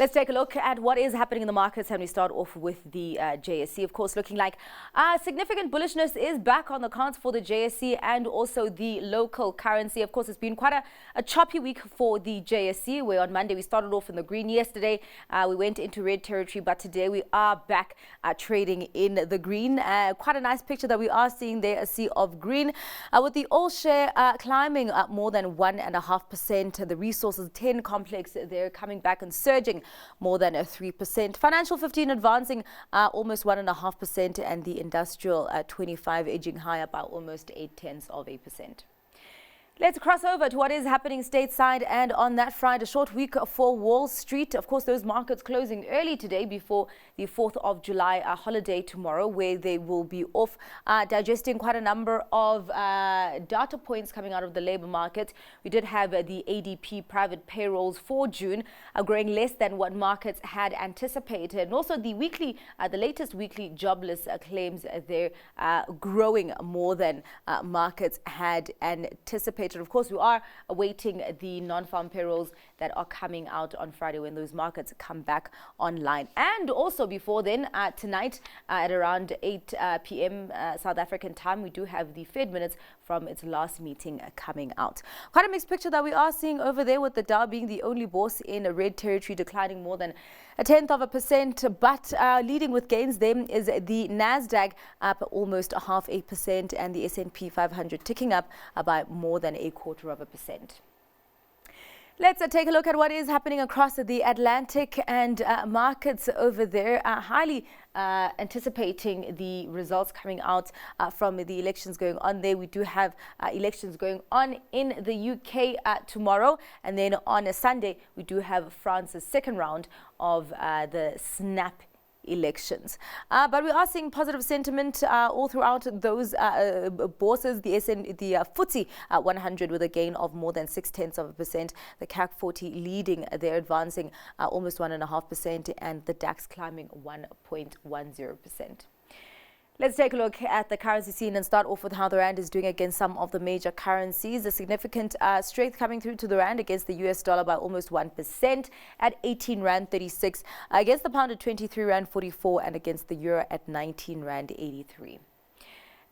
Let's take a look at what is happening in the markets, and we start off with the JSE. Of course, looking like significant bullishness is back on the cards for the JSE and also the local currency. Of course, it's been quite a choppy week for the JSE, where on Monday we started off in the green. Yesterday we went into red territory, but today we are back trading in the green. Quite a nice picture that we are seeing there, a sea of green, with the all share climbing up more than 1.5%. The resources 10 complex, they're coming back and surging more than 3%. Financial 15 advancing almost 1.5%, and the industrial 25 edging higher by almost 0.8%. Let's cross over to what is happening stateside, and on that front, a short week for Wall Street. Of course, those markets closing early today before the 4th of July holiday tomorrow, where they will be off digesting quite a number of data points coming out of the labor market. We did have the ADP private payrolls for June growing less than what markets had anticipated, and also the latest weekly jobless claims there growing more than markets had anticipated. Of course, we are awaiting the non-farm payrolls that are coming out on Friday when those markets come back online. And also before then, tonight at around 8 p.m. South African time, we do have the Fed minutes from its last meeting coming out. Quite a mixed picture that we are seeing over there, with the Dow being the only bourse in a red territory, declining more than 0.1%, but leading with gains then is the Nasdaq up almost 0.5%, and the S&P 500 ticking up by more than 0.25%. Let's take a look at what is happening across the Atlantic, and markets over there are highly anticipating the results coming out from the elections going on there. We do have elections going on in the UK tomorrow, and then on a Sunday we do have France's second round of the snap elections. But we are seeing positive sentiment all throughout those bourses. The FTSE 100 with a gain of more than 0.6%. The CAC 40 leading, they're advancing almost 1.5%, and the DAX climbing 1.10%. Let's take a look at the currency scene and start off with how the rand is doing against some of the major currencies. A significant strength coming through to the rand against the US dollar by almost 1% at 18 rand 36, against the pound at 23 rand 44, and against the euro at 19 rand 83.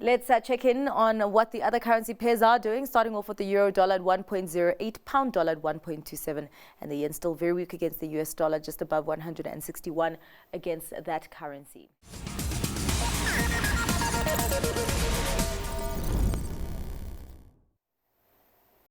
Let's check in on what the other currency pairs are doing, starting off with the euro dollar at 1.08, pound dollar at 1.27, and the yen still very weak against the US dollar, just above 161 against that currency.